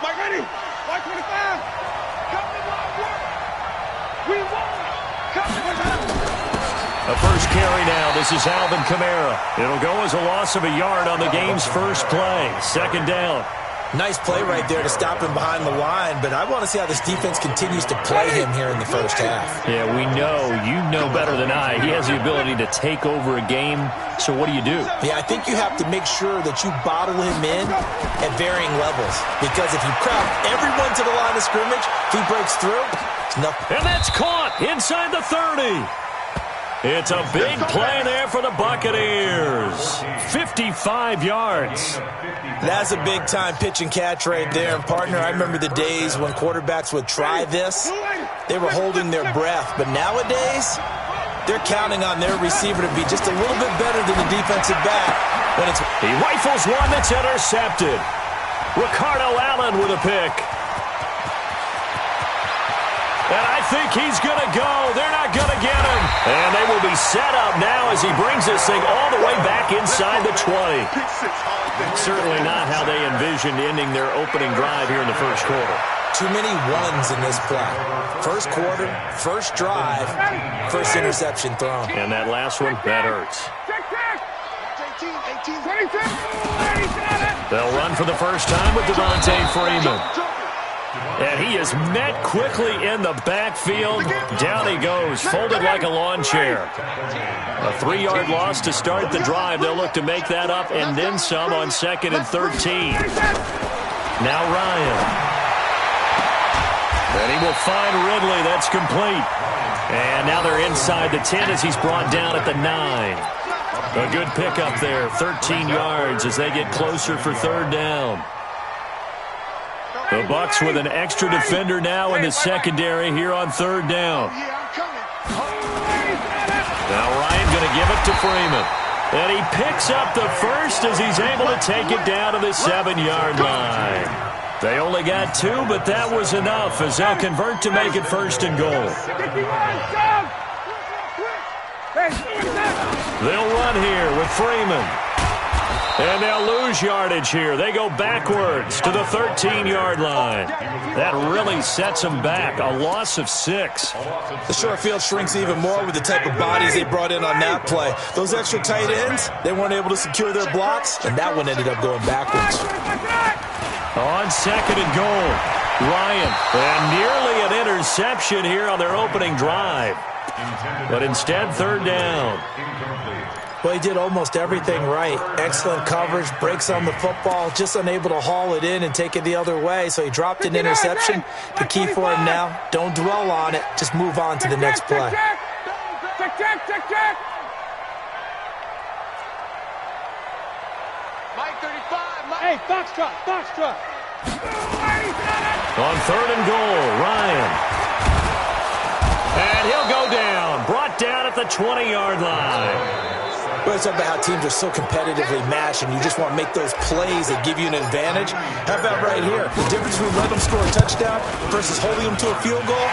Mike ready. Mike 25. Come to my work. We won. Come to a first carry now. This is Alvin Kamara. It'll go as a loss of a yard on the game's first play. Second down. Nice play right there to stop him behind the line, but I want to see how this defense continues to play him here in the first half. Yeah, we know. You know better than I. He has the ability to take over a game, so what do? Yeah, I think you have to make sure that you bottle him in at varying levels, because if you crowd everyone to the line of scrimmage, if he breaks through, it's nothing. And that's caught inside the 30. It's a big play there for the Buccaneers. 55 yards. That's a big-time pitch and catch right there. And, partner, I remember the days when quarterbacks would try this. They were holding their breath. But nowadays, they're counting on their receiver to be just a little bit better than the defensive back. When it's he rifles one that's intercepted. Ricardo Allen with a pick. And I think he's going to go. They're not going to get him. And they will be set up now as he brings this thing all the way back inside the 20. Certainly not how they envisioned ending their opening drive here in the first quarter. Too many ones in this play. First quarter, first drive, first interception thrown. And that last one, that hurts. They'll run for the first time with Devontae Freeman. And he is met quickly in the backfield. Down he goes, folded like a lawn chair. A 3-yard loss to start the drive. They'll look to make that up and then some on 2nd and 13. Now Ryan. And he will find Ridley. That's complete. And now they're inside the 10 as he's brought down at the 9. A good pickup there, 13 yards as they get closer for third down. The Bucs with an extra defender now in the secondary here on third down. Now Ryan going to give it to Freeman. And he picks up the first as he's able to take it down to the 7-yard line. They only got 2, but that was enough as they'll convert to make it 1st and goal. They'll run here with Freeman. And they'll lose yardage here. They go backwards to the 13-yard line. That really sets them back. A loss of 6. The short field shrinks even more with the type of bodies they brought in on that play. Those extra tight ends, they weren't able to secure their blocks, and that one ended up going backwards. On 2nd and goal, Ryan. And nearly an interception here on their opening drive. But instead, third down. Well, he did almost everything right. Excellent coverage, breaks on the football, just unable to haul it in and take it the other way. So he dropped an interception. The key for him now, don't dwell on it. Just move on to the next play. Hey, Foxtrot. On 3rd and goal, Ryan. And he'll go down. Brought down at the 20-yard line. Well, it's about how teams are so competitively matched, and you just want to make those plays that give you an advantage. How about right here? The difference between letting them score a touchdown versus holding them to a field goal,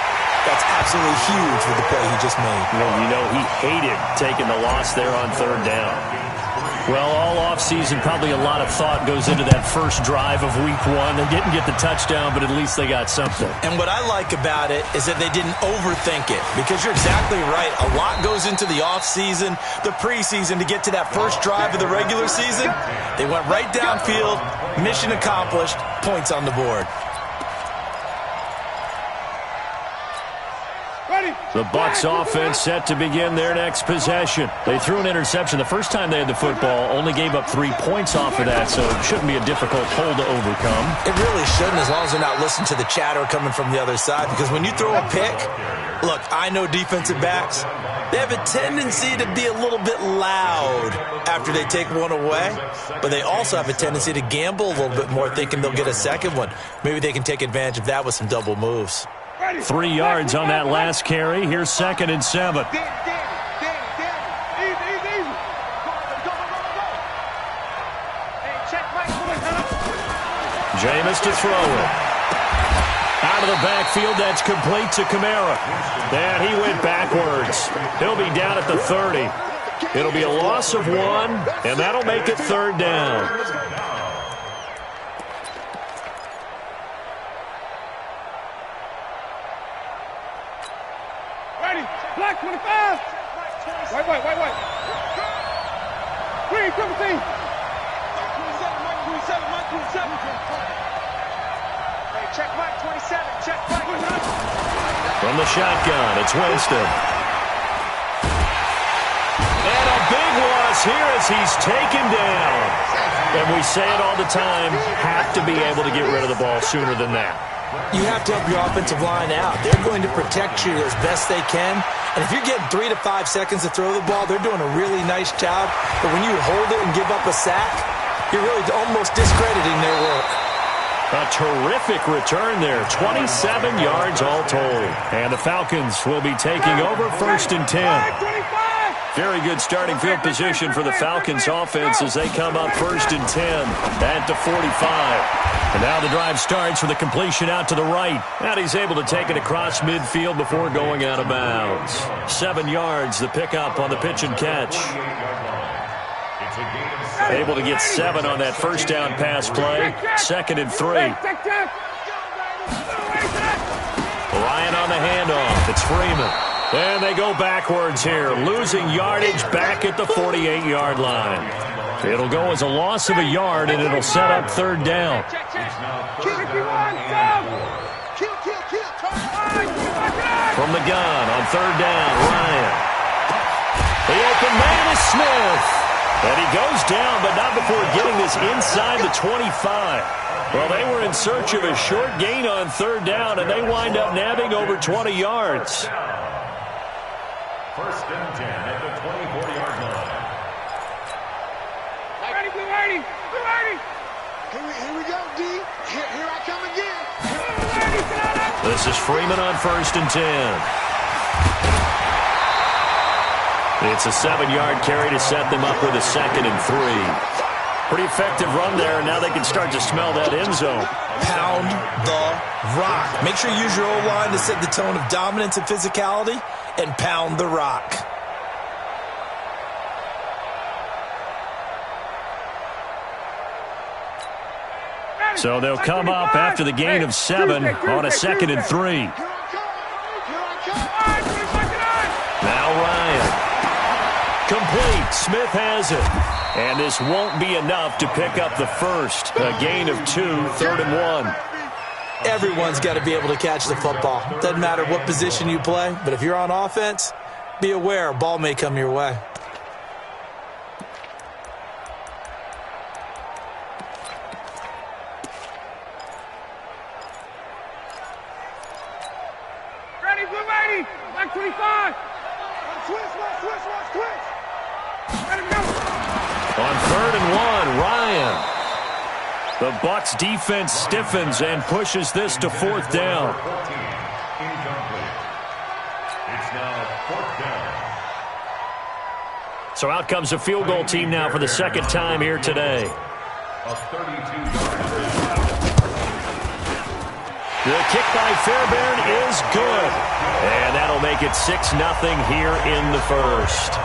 that's absolutely huge with the play he just made. Well, you know, he hated taking the loss there on 3rd down. Well, all offseason, probably a lot of thought goes into that first drive of Week 1. They didn't get the touchdown, but at least they got something. And what I like about it is that they didn't overthink it, because you're exactly right. A lot goes into the offseason, the preseason, to get to that first drive of the regular season. They went right downfield, mission accomplished, points on the board. The Bucs offense set to begin their next possession. They threw an interception the first time they had the football, only gave up 3 points off of that, so it shouldn't be a difficult hole to overcome. It really shouldn't, as long as they're not listening to the chatter coming from the other side, because when you throw a pick, look, I know defensive backs, they have a tendency to be a little bit loud after they take one away, but they also have a tendency to gamble a little bit more, thinking they'll get a second one. Maybe they can take advantage of that with some double moves. 3 yards on that last carry. Here's 2nd and 7. Jameis to throw it. Out of the backfield, that's complete to Kamara. And he went backwards. He'll be down at the 30. It'll be a loss of 1, and that'll make it 3rd down. 25. White. Green, triple team. Mike 27. Hey, check Mike 27. Check Mike. From the shotgun, it's Winston. And a big loss here as he's taken down. And we say it all the time, have to be able to get rid of the ball sooner than that. You have to help your offensive line out. They're going to protect you as best they can. And if you're getting 3 to 5 seconds to throw the ball, they're doing a really nice job. But when you hold it and give up a sack, you're really almost discrediting their work. A terrific return there. 27 yards all told. And the Falcons will be taking over 1st and 10. Very good starting field position for the Falcons offense as they come up 1st and 10 at the 45. And now the drive starts with a completion out to the right. And he's able to take it across midfield before going out of bounds. 7 yards, the pickup on the pitch and catch. Able to get 7 on that first down pass play. 2nd and 3. Ryan on the handoff. It's Freeman. And they go backwards here, losing yardage back at the 48-yard line. It'll go as a loss of a yard, and it'll set up 3rd down. From the gun on 3rd down, Ryan. The open man is Smith. And he goes down, but not before getting this inside the 25. Well, they were in search of a short gain on 3rd down, and they wind up nabbing over 20 yards. 1st and 10 at the 24-yard line. Ready. Here we go, D. Here I come again. This is Freeman on 1st and 10. It's a 7-yard carry to set them up with a 2nd and 3. Pretty effective run there, and now they can start to smell that end zone. Pound the rock. Make sure you use your O-line to set the tone of dominance and physicality, and pound the rock. So they'll come up after the gain of 7 on a 2nd and 3. Now Ryan. Complete. Smith has it. And this won't be enough to pick up the first. A gain of 2, 3rd and 1. Everyone's got to be able to catch the football. Doesn't matter what position you play, but if you're on offense, be aware a ball may come your way. Ready, blue 80. Black 25. Switch. Ready, go. On 3rd and 1, Ryan. The Bucs defense stiffens and pushes this to 4th down. Incomplete. It's now 4th down. So out comes the field goal team now for the 2nd time here today. A 32-yard. The kick by Fairbairn is good. And that'll make it 6-0 here in the first.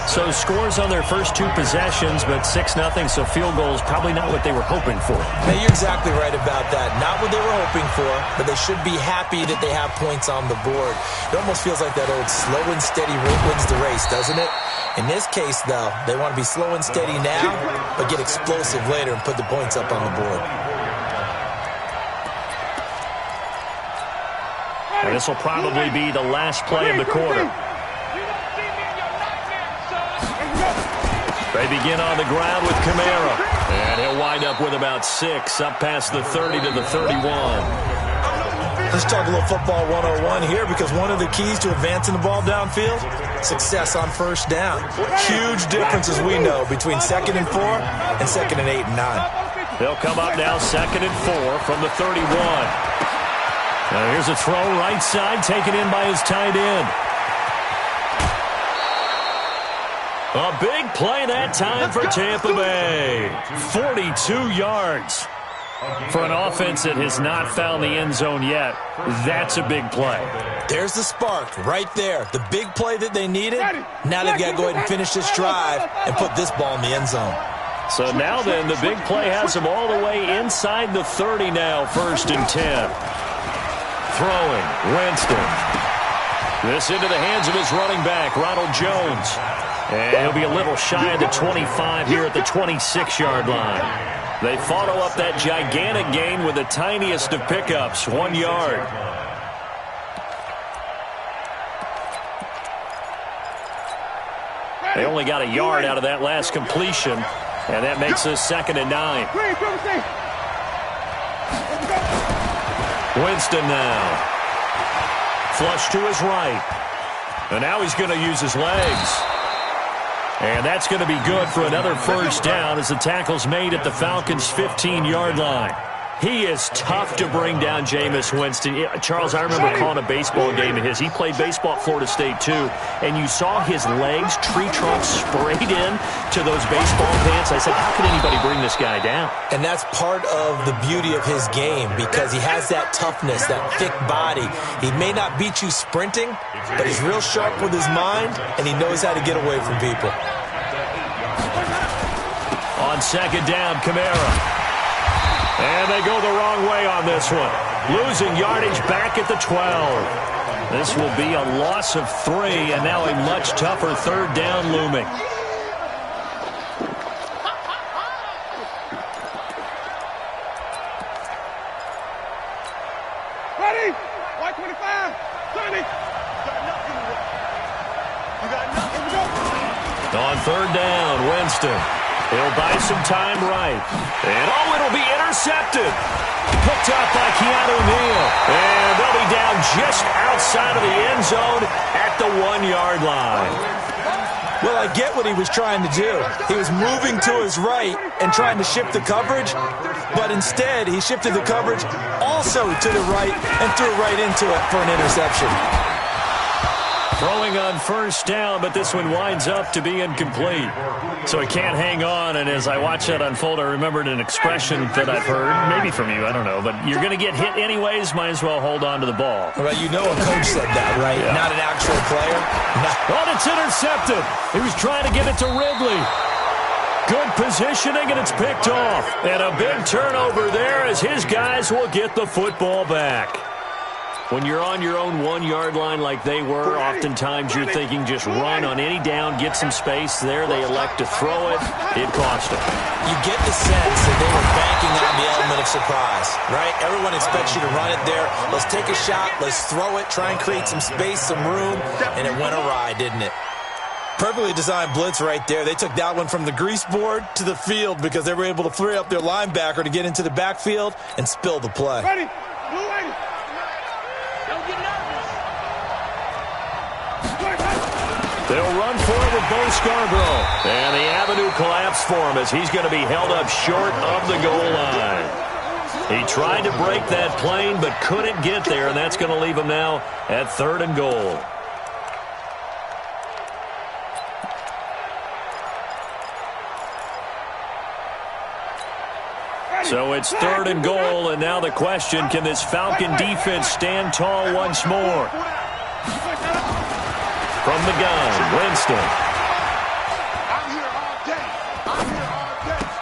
So scores on their first 2 possessions, but 6-0, so field goal is probably not what they were hoping for. Hey, you're exactly right about that. Not what they were hoping for, but they should be happy that they have points on the board. It almost feels like that old slow and steady wins the race, doesn't it? In this case, though, they want to be slow and steady now, but get explosive later and put the points up on the board. And this will probably be the last play of the quarter. They begin on the ground with Kamara. And he'll wind up with about 6, up past the 30 to the 31. Let's talk a little football 101 here, because one of the keys to advancing the ball downfield, success on 1st down. Huge difference, as we know, between 2nd and 4 and 2nd and 8 and 9. They'll come up now 2nd and 4 from the 31. Now here's a throw right side taken in by his tight end. A big play that time for Tampa Bay. 42 yards. For an offense that has not found the end zone yet, that's a big play. There's the spark right there. The big play that they needed. Now they've got to go ahead and finish this drive and put this ball in the end zone. So now then, the big play has them all the way inside the 30 now, 1st and 10. Throwing, Winston. This into the hands of his running back, Ronald Jones. And he'll be a little shy of the 25 here at the 26-yard line. They follow up that gigantic gain with the tiniest of pickups, 1 yard. They only got a yard out of that last completion, and that makes us 2nd and 9. Winston now. Flush to his right. And now he's going to use his legs. And that's going to be good for another first down as the tackle's made at the Falcons' 15-yard line. He is tough to bring down, Jameis Winston. Charles, I remember calling a baseball game of his. He played baseball at Florida State, too. And you saw his legs, tree trunks sprayed in to those baseball pants. I said, how can anybody bring this guy down? And that's part of the beauty of his game because he has that toughness, that thick body. He may not beat you sprinting, but he's real sharp with his mind, and he knows how to get away from people. On 2nd down, Kamara. And they go the wrong way on this one. Losing yardage back at the 12. This will be a loss of 3, and now a much tougher 3rd down looming. Ready? White 25. 30. You got nothing. On 3rd down, Winston. He'll buy some time right. And, it'll be intercepted. Picked up by Keanu Neal. And they'll be down just outside of the end zone at the 1-yard line. Well, I get what he was trying to do. He was moving to his right and trying to shift the coverage, but instead he shifted the coverage also to the right and threw right into it for an interception. Throwing on 1st down, but this one winds up to be incomplete. So he can't hang on, and as I watch that unfold, I remembered an expression that I've heard, maybe from you, I don't know, but you're going to get hit anyways, might as well hold on to the ball. Well, you know a coach said that, right? Yeah. Not an actual player. No. Oh, it's intercepted. He was trying to get it to Ridley. Good positioning, and it's picked off. And a big turnover there as his guys will get the football back. When you're on your own 1-yard line like they were, oftentimes you're thinking just run on any down, get some space. There they elect to throw it. It cost them. You get the sense that they were banking on the element of surprise, right? Everyone expects you to run it there. Let's take a shot. Let's throw it. Try and create some space, some room. And it went awry, didn't it? Perfectly designed blitz right there. They took that one from the grease board to the field because they were able to free up their linebacker to get into the backfield and spill the play. Ready? Blue ready. They'll run for it with Bo Scarborough. And the avenue collapsed for him as he's going to be held up short of the goal line. He tried to break that plane but couldn't get there, and that's going to leave him now at 3rd and goal. So it's 3rd and goal, and now the question, can this Falcon defense stand tall once more? From the gun, Winston. I'm here all day. I'm here all day.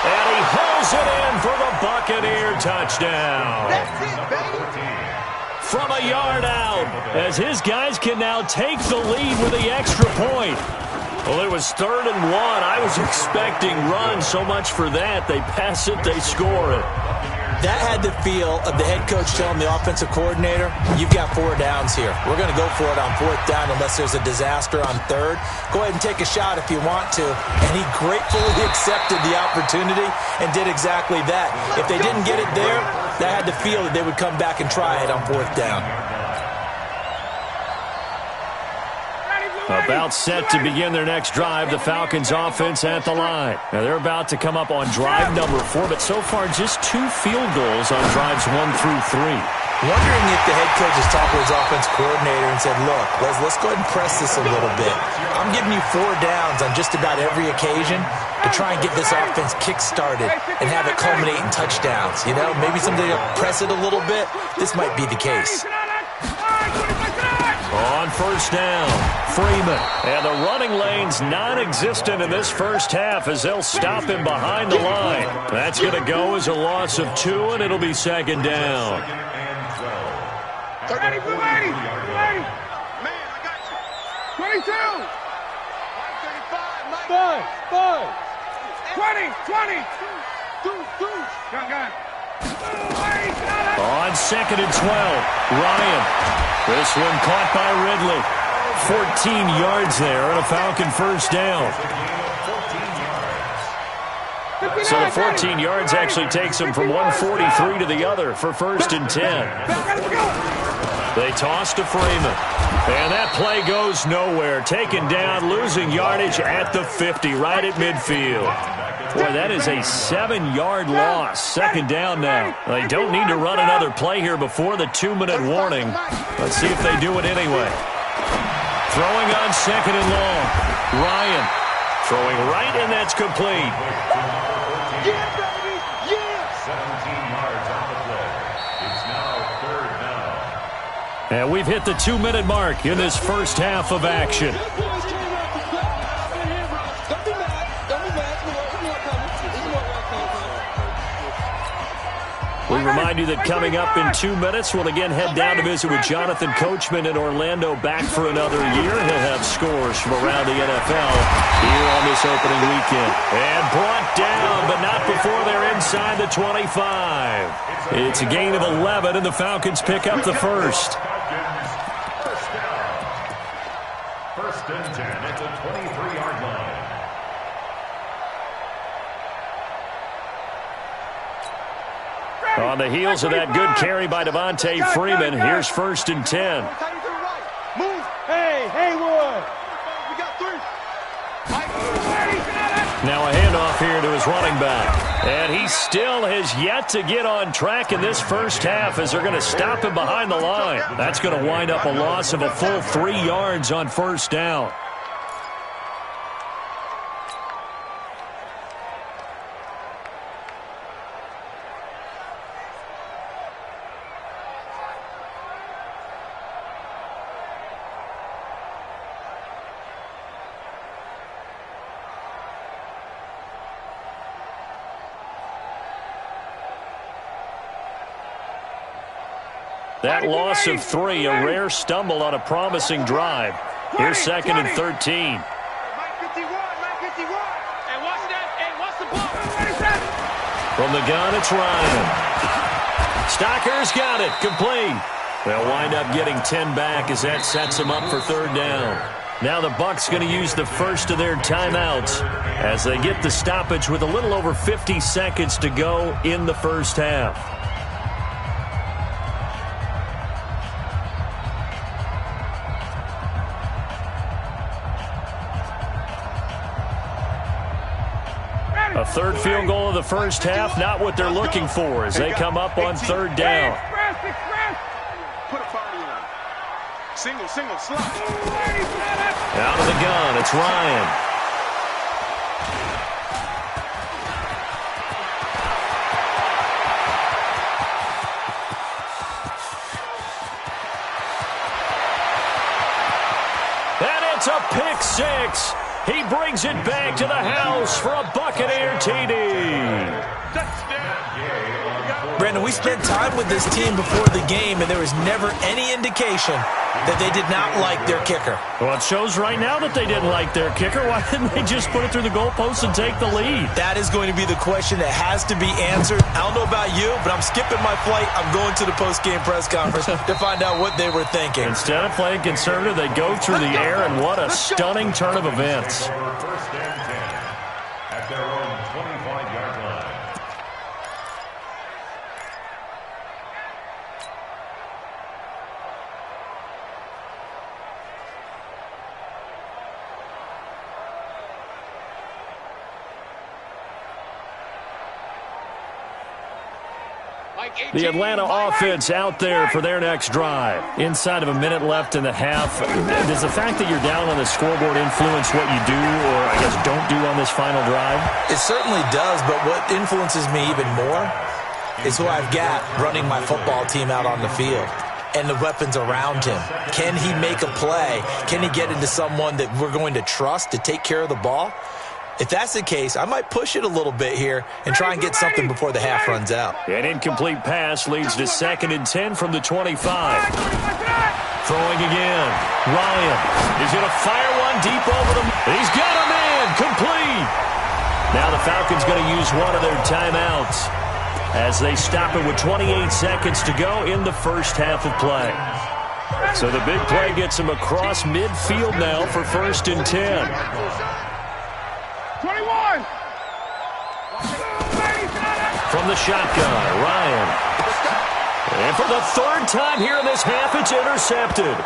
And he hauls it in for the Buccaneer touchdown. That's it, baby. From a yard out, as his guys can now take the lead with the extra point. Well, it was 3rd and 1. I was expecting run, so much for that. They pass it, they score it. That had the feel of the head coach telling the offensive coordinator, you've got 4 downs here. We're going to go for it on 4th down unless there's a disaster on 3rd. Go ahead and take a shot if you want to. And he gratefully accepted the opportunity and did exactly that. If they didn't get it there, that had the feel that they would come back and try it on 4th down. About set to begin their next drive, the Falcons offense at the line. Now they're about to come up on drive number 4, but so far just 2 field goals on drives 1 through 3. Wondering if the head coach has talked to his offense coordinator and said, look, let's go ahead and press this a little bit. I'm giving you 4 downs on just about every occasion to try and get this offense kick-started and have it culminate in touchdowns. You know, maybe someday to press it a little bit. This might be the case. On 1st down, Freeman. And the running lane's non-existent in this first half as they'll stop him behind the line. That's going to go as a loss of 2, and it'll be 2nd down. 22. 20. Gun. On 2nd and 12, Ryan. This one caught by Ridley. 14 yards there and a Falcon first down. So the 14 yards actually takes them from 143 to the other for 1st and 10. They toss to Freeman. And that play goes nowhere. Taken down, losing yardage at the 50, right at midfield. Boy, that is a 7-yard loss. 2nd down now. They don't need to run another play here before the 2-minute warning. Let's see if they do it anyway. Throwing on 2nd and long. Ryan throwing right, and that's complete. Yeah, baby! Yeah! 17 yards on the play. It's now 3rd down. And we've hit the 2-minute mark in this first half of action. We remind you that coming up in 2 minutes, we'll again head down to visit with Jonathan Coachman in Orlando, back for another year. He'll have scores from around the NFL here on this opening weekend. And brought down, but not before they're inside the 25. It's a gain of 11, and the Falcons pick up the first. First down. 1st and 10 at the 23-yard line. On the heels of that good carry by Devontae Freeman, here's 1st and 10. Move. Hey, Haywood. We got 3. Now a handoff here to his running back. And he still has yet to get on track in this first half as they're going to stop him behind the line. That's going to wind up a loss of a full 3 yards on 1st down. That loss of 3, a rare stumble on a promising drive. Here's 2nd and 13. Mike 51. Hey, watch that. Hey, watch the ball. From the gun, it's Ryan. Stocker's got it. Complete. They'll wind up getting 10 back as that sets them up for 3rd down. Now the Bucs going to use the first of their timeouts as they get the stoppage with a little over 50 seconds to go in the first half. A 3rd field goal of the first half, not what they're looking for as they come up on 3rd down. Put a party on. Single, slide. Out of the gun, it's Ryan. And it's a pick 6. He brings it back to the house for a Buccaneer TD. Brandon, we spent time with this team before the game, and there was never any indication that they did not like their kicker. Well, it shows right now that they didn't like their kicker. Why didn't they just put it through the goalpost and take the lead? That is going to be the question that has to be answered. I don't know about you, but I'm skipping my flight. I'm going to the post-game press conference to find out what they were thinking. Instead of playing conservative, they go through the air, and what a stunning turn of events. 1st and 10 at their own 25-yard line. The Atlanta offense out there for their next drive. Inside of a minute left in the half. Does the fact that you're down on the scoreboard influence what you do, or I guess don't do on this final drive? It certainly does, but what influences me even more is who I've got running my football team out on the field and the weapons around him. Can he make a play? Can he get into someone that we're going to trust to take care of the ball? If that's the case, I might push it a little bit here and try and get something before the half runs out. An incomplete pass leads to 2nd and 10 from the 25. Throwing again. Ryan is going to fire one deep over the... He's got a man. Complete. Now the Falcons going to use one of their timeouts as they stop it with 28 seconds to go in the first half of play. So the big play gets him across midfield now for 1st and 10. 21. From the shotgun, Ryan. And for the 3rd time here in this half, it's intercepted.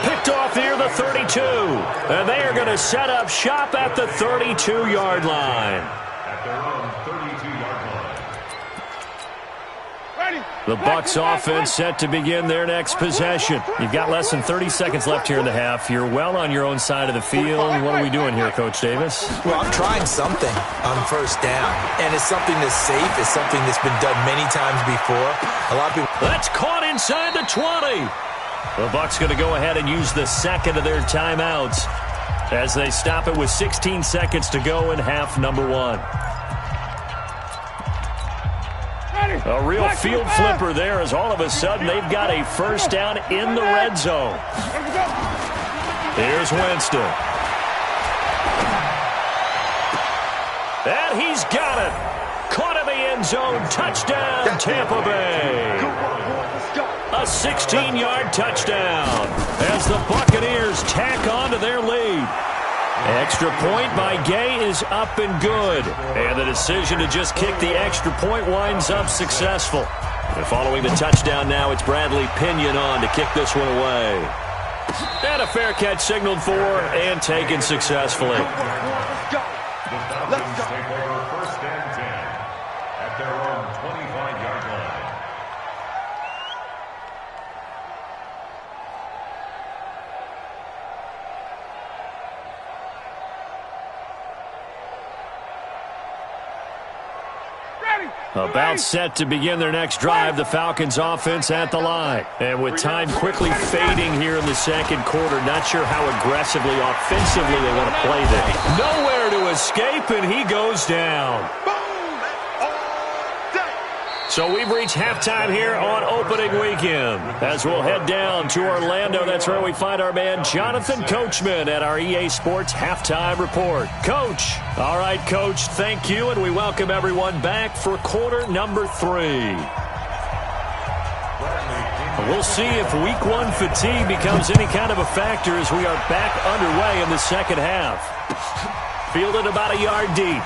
Picked off near the 32. And they are going to set up shop at the 32-yard line. At their own 32-yard line. The Bucs offense set to begin their next possession. You've got less than 30 seconds left here in the half. You're well on your own side of the field. What are we doing here, Coach Davis? Well, I'm trying something on 1st down, and it's something that's safe. It's something that's been done many times before. A lot of people... That's caught inside the 20. The Bucs going to go ahead and use the 2nd of their timeouts as they stop it with 16 seconds to go in half number 1. A real field flipper there as all of a sudden they've got a 1st down in the red zone. Here's Winston. And he's got it. Caught in the end zone. Touchdown, Tampa Bay. A 16-yard touchdown as the Buccaneers tack on to their lead. Extra point by Gay is up and good. And the decision to just kick the extra point winds up successful. And following the touchdown now, it's Bradley Pinion on to kick this one away. And a fair catch signaled for and taken successfully. The Falcons take over 1st and 10 at their own 25-yard line. About set to begin their next drive, the Falcons offense at the line. And with time quickly fading here in the 2nd quarter, not sure how aggressively, offensively they want to play this. Nowhere to escape, and he goes down. So we've reached halftime here on opening weekend. As we'll head down to Orlando, that's where we find our man Jonathan Coachman at our EA Sports Halftime Report. Coach. All right, Coach, thank you, and we welcome everyone back for quarter number 3. We'll see if week 1 fatigue becomes any kind of a factor as we are back underway in the 2nd half. Fielded about a yard deep.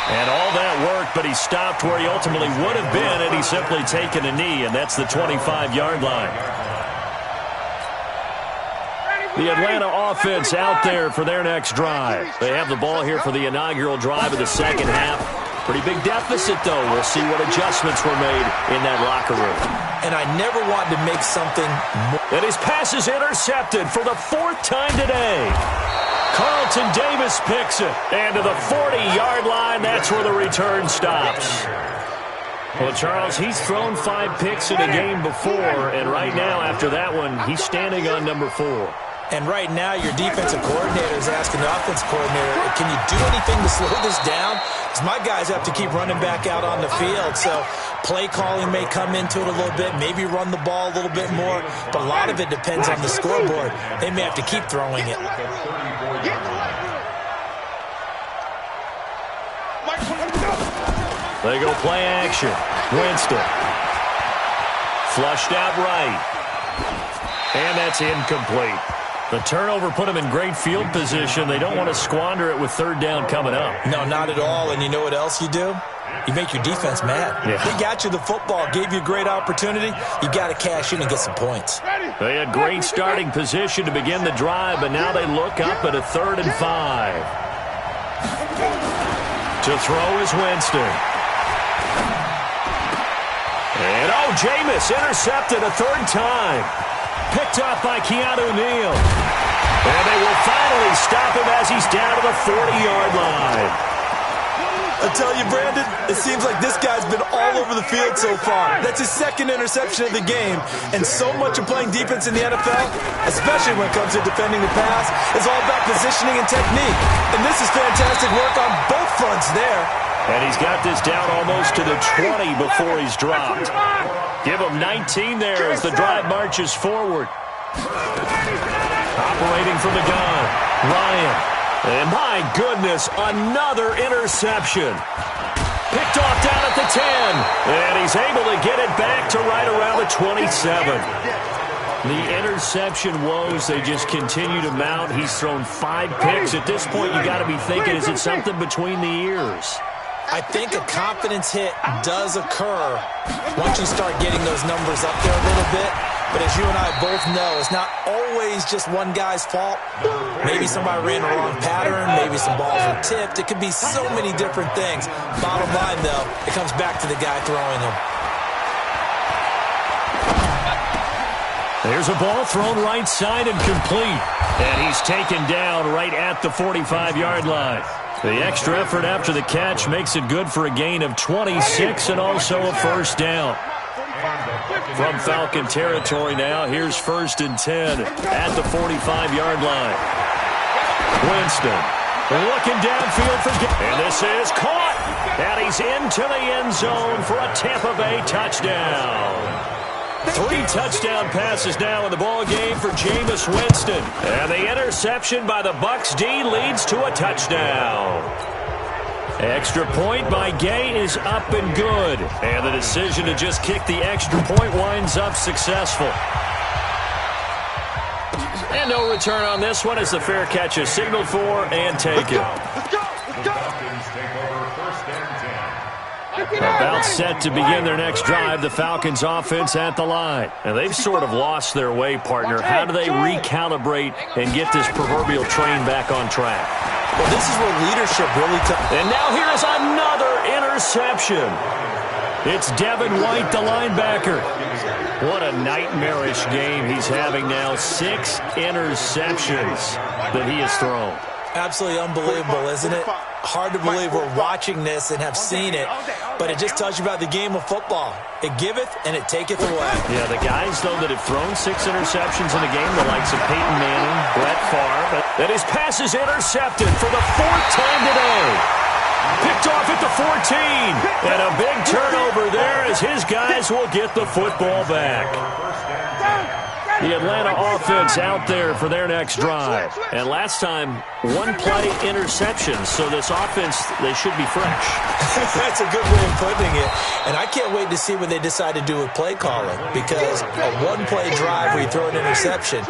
And all that worked, but he stopped where he ultimately would have been had he simply taken a knee, and that's the 25-yard line. The Atlanta offense out there for their next drive. They have the ball here for the inaugural drive of the 2nd half. Pretty big deficit, though. We'll see what adjustments were made in that locker room. And I never want to make something more. And his pass is intercepted for the 4th time today. Carlton Davis picks it. And to the 40-yard line, that's where the return stops. Well, Charles, he's thrown 5 picks in a game before, and right now, after that one, he's standing on number 4. And right now, your defensive coordinator is asking the offensive coordinator, can you do anything to slow this down? Because my guys have to keep running back out on the field. So play calling may come into it a little bit, maybe run the ball a little bit more. But a lot of it depends on the scoreboard. They may have to keep throwing it. They go play action. Winston. Flushed out right. And that's incomplete. The turnover put them in great field position. They don't want to squander it with 3rd down coming up. No, not at all. And you know what else you do? You make your defense mad. Yeah. They got you the football, gave you a great opportunity. You got to cash in and get some points. They had great starting position to begin the drive, but now they look up at a 3rd and 5. To throw is Winston. And, Jameis intercepted a 3rd time. Picked off by Keanu Neal. And they will finally stop him as he's down to the 40-yard line. A tell you, Brandon, it seems like this guy's been all over the field so far. That's his second interception of the game, and so much of playing defense in the NFL, especially when it comes to defending the pass, is all about positioning and technique. And this is fantastic work on both fronts there. And he's got this down almost to the 20 before he's dropped. Give him 19 there as the drive marches forward. Operating from the gun, Ryan. And my goodness, another interception. Picked off down at the 10. And he's able to get it back to right around the 27. The interception woes, they just continue to mount. He's thrown 5 picks. At this point, you got to be thinking, is it something between the ears? I think a confidence hit does occur once you start getting those numbers up there a little bit. But as you and I both know, it's not always just one guy's fault. Maybe somebody ran the wrong pattern. Maybe some balls were tipped. It could be so many different things. Bottom line, though, it comes back to the guy throwing them. There's a ball thrown right side and complete. And he's taken down right at the 45-yard line. The extra effort after the catch makes it good for a gain of 26 and also a first down. From Falcon territory now, here's 1st and 10 at the 45-yard line. Winston looking downfield for... And this is caught. And he's into the end zone for a Tampa Bay touchdown. 3 touchdown passes now in the ball game for Jameis Winston. And the interception by the Bucs D leads to a touchdown. Extra point by Gay is up and good. And the decision to just kick the extra point winds up successful. And no return on this one as the fair catch is signaled for and taken. Let's go. About set to begin their next drive, the Falcons offense at the line. And they've sort of lost their way, partner. How do they recalibrate and get this proverbial train back on track? Well, this is where leadership really took. And now here's another interception. It's Devin White, the linebacker. What a nightmarish game he's having now. 6 interceptions that he has thrown. Absolutely unbelievable, isn't it? Hard to believe we're watching this and have seen it, but it just tells you about the game of football. It giveth and it taketh away. Yeah, the guys, though, that have thrown 6 interceptions in a game, the likes of Peyton Manning, Brett Favre, and his pass is intercepted for the 4th time today. Picked off at the 14, and a big turnover there as his guys will get the football back. The Atlanta offense out there for their next drive. And last time, 1-play interceptions. So this offense, they should be fresh. That's a good way of putting it. And I can't wait to see what they decide to do with play calling. Because a 1-play drive where you throw an interception,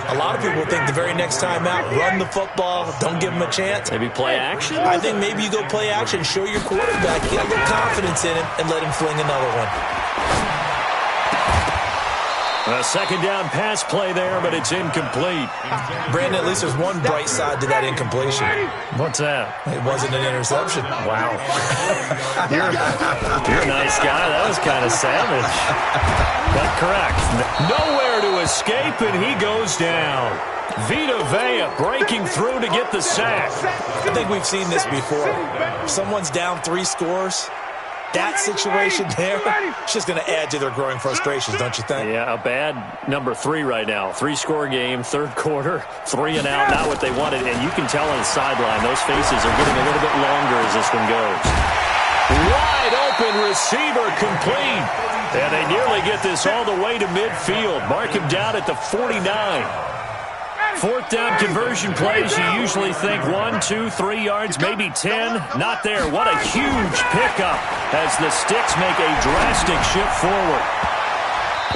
a lot of people think the very next time out, run the football, don't give them a chance. Maybe play action? I think maybe you go play action, show your quarterback, get a little confidence in him, and let him fling another one. A 2nd down pass play there, but it's incomplete. Brandon, at least there's one bright side to that incompletion. What's that? It wasn't an interception. Wow. You're a nice guy. That was kind of savage. But correct. Nowhere to escape, and he goes down. Vita Vea breaking through to get the sack. I think we've seen this before. Someone's down 3 scores. That situation there, it's just going to add to their growing frustrations, don't you think? Yeah, a bad number 3 right now. 3-score game, 3rd quarter, 3 and out, not what they wanted. And you can tell on the sideline, those faces are getting a little bit longer as this one goes. Wide open receiver complete. And they nearly get this all the way to midfield. Mark him down at the 49. 4th down conversion plays, you usually think 1, 2, 3 yards, maybe 10. Not there. What a huge pickup as the Sticks make a drastic shift forward.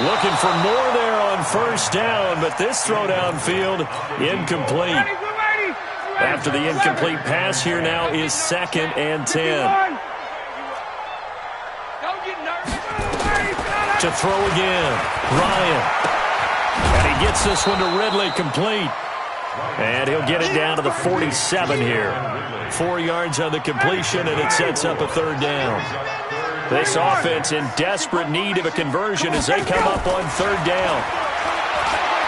Looking for more there on 1st down, but this throw downfield, incomplete. After the incomplete pass, here now is 2nd and 10. To throw again, Ryan. And he gets this one to Ridley complete. And he'll get it down to the 47 here. 4 yards on the completion, and it sets up a 3rd down. This offense in desperate need of a conversion as they come up on 3rd down.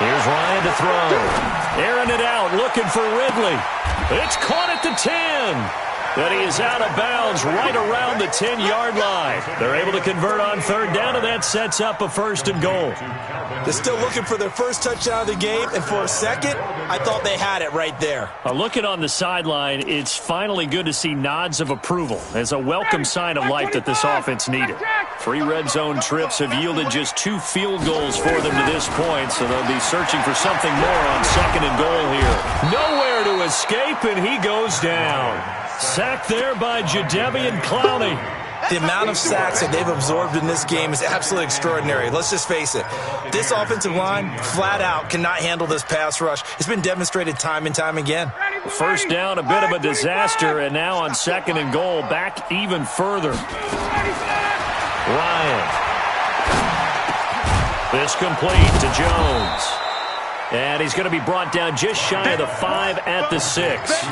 Here's Ryan to throw. Airing it out, looking for Ridley. It's caught at the 10. And he is out of bounds right around the 10-yard line. They're able to convert on third down, and that sets up a 1st and goal. They're still looking for their first touchdown of the game, and for a second, I thought they had it right there. Looking on the sideline, it's finally good to see nods of approval as a welcome sign of life that this offense needed. 3 red zone trips have yielded just 2 field goals for them to this point, so they'll be searching for something more on 2nd and goal here. Nowhere to escape, and he goes down. Sacked there by Jadeveon Clowney. The amount of sacks that they've absorbed in this game is absolutely extraordinary. Let's just face it. This offensive line, flat out, cannot handle this pass rush. It's been demonstrated time and time again. First down, a bit of a disaster, and now on 2nd and goal, back even further. Ryan. This complete to Jones. And he's going to be brought down just shy of the 5 at the 6.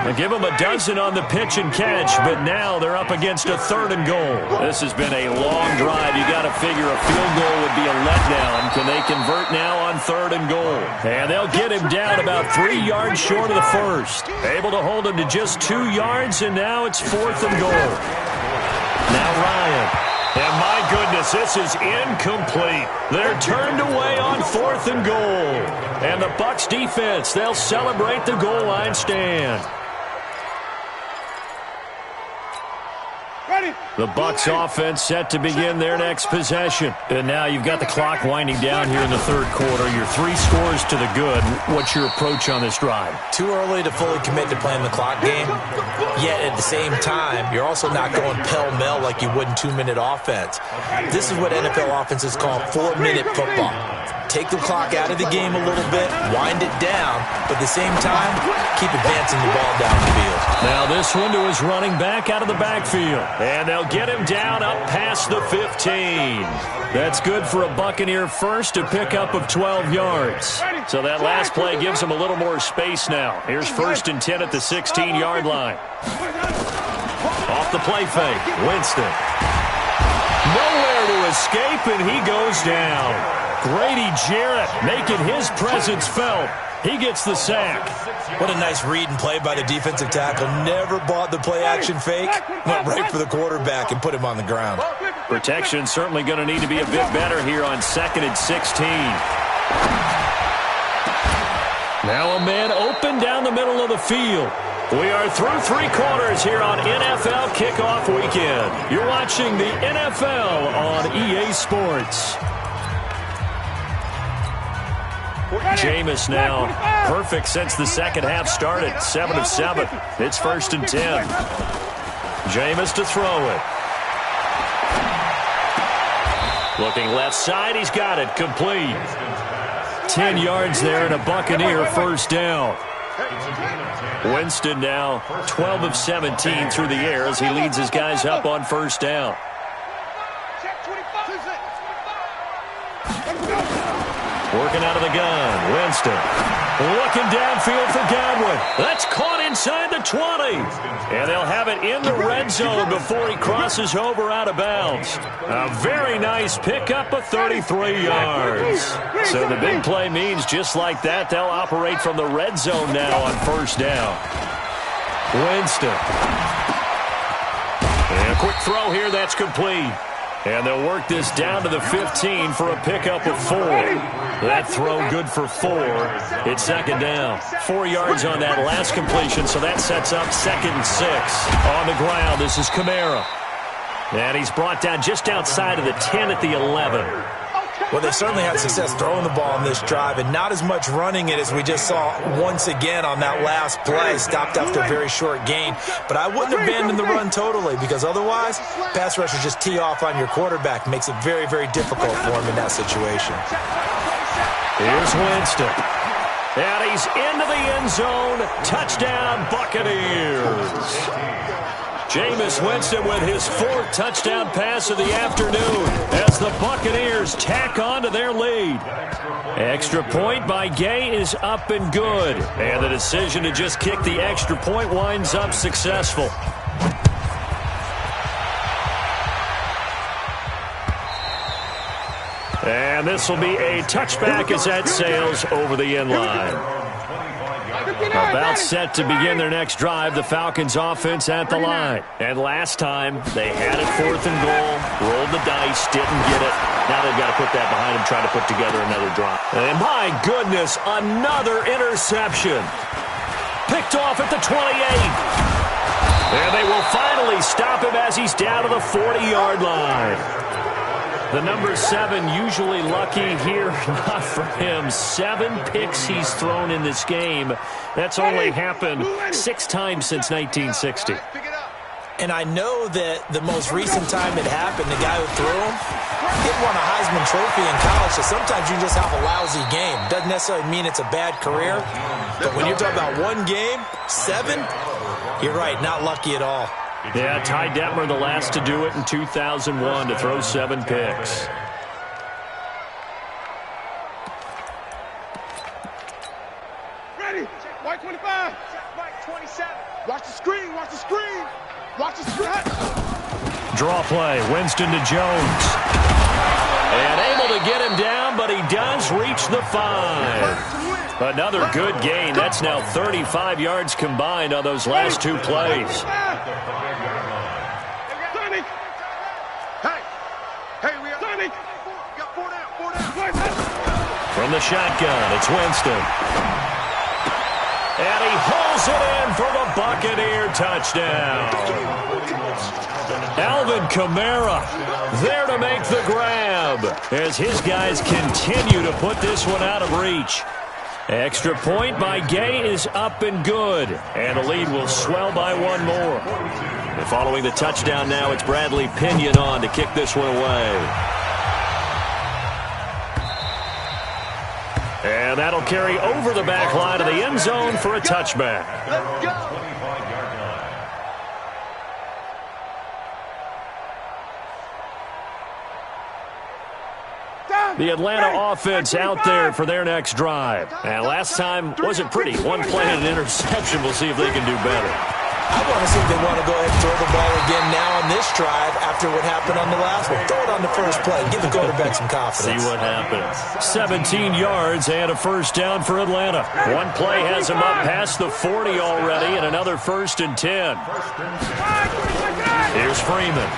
They give him a dozen on the pitch and catch, but now they're up against a 3rd and goal. This has been a long drive. You got to figure a field goal would be a letdown. Can they convert now on 3rd and goal? And they'll get him down about 3 yards short of the 1st. Able to hold him to just 2 yards, and now it's 4th and goal. Now Ryan. And my goodness, this is incomplete. They're turned away on 4th and goal. And the Bucs defense, they'll celebrate the goal line stand. The Bucs offense set to begin their next possession. And now you've got the clock winding down here in the 3rd quarter. You're 3 scores to the good. What's your approach on this drive? Too early to fully commit to playing the clock game. Yet at the same time, you're also not going pell-mell like you would in 2-minute offense. This is what NFL offenses call 4-minute football. Take the clock out of the game a little bit, wind it down, but at the same time, keep advancing the ball down the field. Now this one to his running back out of the backfield. And they'll get him down up past the 15. That's good for a Buccaneer first, a pickup of 12 yards. So that last play gives him a little more space now. Here's 1st and 10 at the 16-yard line. Off the play fake, Winston. Nowhere to escape, and he goes down. Grady Jarrett making his presence felt. He gets the sack. What a nice read and play by the defensive tackle. Never bought the play-action fake. Went right for the quarterback and put him on the ground. Protection certainly going to need to be a bit better here on 2nd and 16. Now a man open down the middle of the field. We are through 3 quarters here on NFL Kickoff Weekend. You're watching the NFL on EA Sports. Jameis now perfect since the second half started. 7 of 7. It's 1st and 10. Jameis to throw it. Looking left side. He's got it. Complete. 10 yards there and a Buccaneer first down. Winston now 12 of 17 through the air as he leads his guys up on first down. Working out of the gun, Winston. Looking downfield for Godwin. That's caught inside the 20. And they'll have it in the red zone before he crosses over out of bounds. A very nice pickup of 33 yards. So the big play means just like that, they'll operate from the red zone now on first down. Winston. And a quick throw here, that's complete. And they'll work this down to the 15 for a pickup of 4. That throw good for 4. It's 2nd down. 4 yards on that last completion, so that sets up 2nd and 6. On the ground, this is Kamara. And he's brought down just outside of the 10 at the 11. Well, they certainly had success throwing the ball on this drive, and not as much running it as we just saw once again on that last play. Stopped after a very short gain. But I wouldn't abandon the run totally, because otherwise, pass rushers just tee off on your quarterback. Makes it very, very difficult for him in that situation. Here's Winston. And he's into the end zone. Touchdown, Buccaneers. Jameis Winston with his 4th touchdown pass of the afternoon as the Buccaneers tack on to their lead. Extra point by Gay is up and good. And the decision to just kick the extra point winds up successful. And this will be a touchback as that sails over the end line. About set to begin their next drive, the Falcons offense at the line. And last time, they had it 4th and goal, rolled the dice, didn't get it. Now they've got to put that behind them, try to put together another drive. And my goodness, another interception. Picked off at the 28. And they will finally stop him as he's down to the 40-yard line. The number 7 usually lucky here, not for him. 7 picks he's thrown in this game. That's only happened 6 times since 1960. And I know that the most recent time it happened, the guy who threw him, he won a Heisman Trophy in college, so sometimes you just have a lousy game. Doesn't necessarily mean it's a bad career, but when you're talking about one game, 7, you're right, not lucky at all. Yeah, Ty Detmer, the last to do it in 2001, to throw 7 picks. Ready. White 25. White 27. Watch the screen. Watch the screen. Watch the screen. Draw play. Winston to Jones. And able to get him down, but he does reach the 5. Another good gain. That's now 35 yards combined on those last 2 plays. From the shotgun, it's Winston. And he hauls it in for the Buccaneer touchdown. Alvin Kamara there to make the grab as his guys continue to put this one out of reach. Extra point by Gay is up and good, and the lead will swell by 1 more. And following the touchdown now, it's Bradley Pinion on to kick this one away. And that'll carry over the back line of the end zone for a touchback. Let's go. The Atlanta offense out there for their next drive. And last time wasn't pretty. 1 play and an interception. We'll see if they can do better. I want to see if they want to go ahead and throw the ball again now on this drive after what happened on the last one. Throw it on the first play. Give the quarterback some confidence. See what happens. 17 yards and a first down for Atlanta. 1 play has them up past the 40 already, and another 1st and 10. Here's Freeman.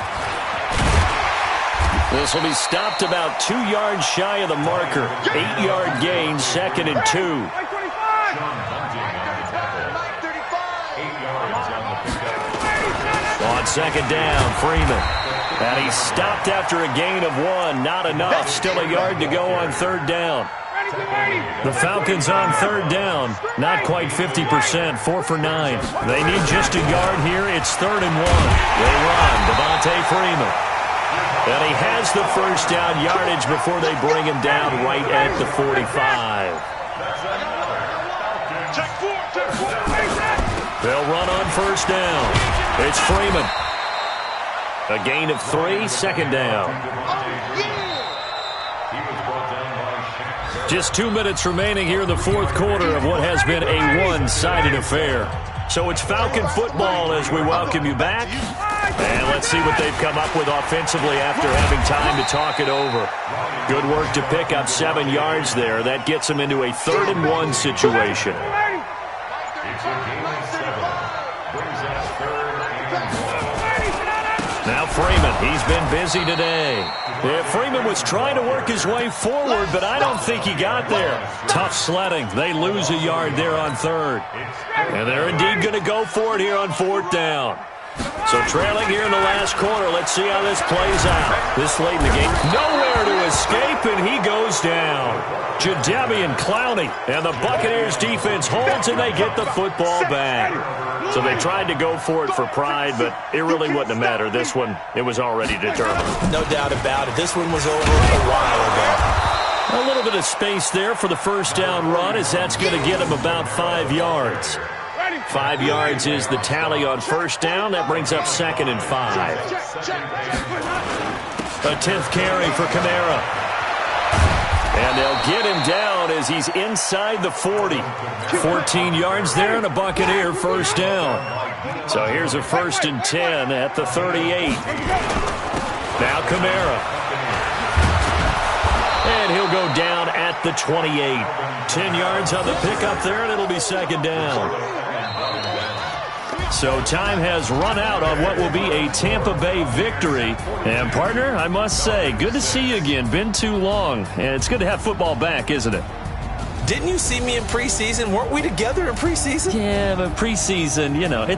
This will be stopped about 2 yards shy of the marker. 8-yard gain, 2nd and 2. On 2nd down, Freeman. And he's stopped after a gain of 1. Not enough. Still a yard to go on 3rd down. The Falcons on 3rd down. Not quite 50%. 4 for 9. They need just a yard here. It's 3rd and 1. They run. Devontae Freeman. And he has the first down yardage before they bring him down right at the 45. They'll run on 1st down. It's Freeman. A gain of 3, 2nd down. Just 2 minutes remaining here in the 4th quarter of what has been a one-sided affair. So it's Falcon football as we welcome you back. And let's see what they've come up with offensively after having time to talk it over. Good work to pick up 7 yards there. That gets them into a 3rd and 1 situation. Now Freeman, he's been busy today. Yeah, Freeman was trying to work his way forward, but I don't think he got there. Tough sledding. They lose a yard there on 3rd. And they're indeed going to go for it here on 4th down. So trailing here in the last quarter, let's see how this plays out. This late in the game, nowhere to escape, and he goes down. Jadeveon Clowney, and the Buccaneers defense holds, and they get the football back. So they tried to go for it for pride, but it really wouldn't have mattered. This one, it was already determined. No doubt about it. This one was over a while ago. A little bit of space there for the first down run, as that's going to get him about 5 yards. 5 yards is the tally on 1st down. That brings up 2nd and 5. A 10th carry for Kamara. And they'll get him down as he's inside the 40. 14 yards there and a Buccaneer 1st down. So here's a 1st and 10 at the 38. Now Kamara. And he'll go down at the 28. 10 yards on the pickup there, and it'll be second down. So time has run out on what will be a Tampa Bay victory. And, partner, I must say, good to see you again. Been too long. And it's good to have football back, isn't it? Didn't you see me in preseason? Weren't we together in preseason? Yeah, but preseason, you know.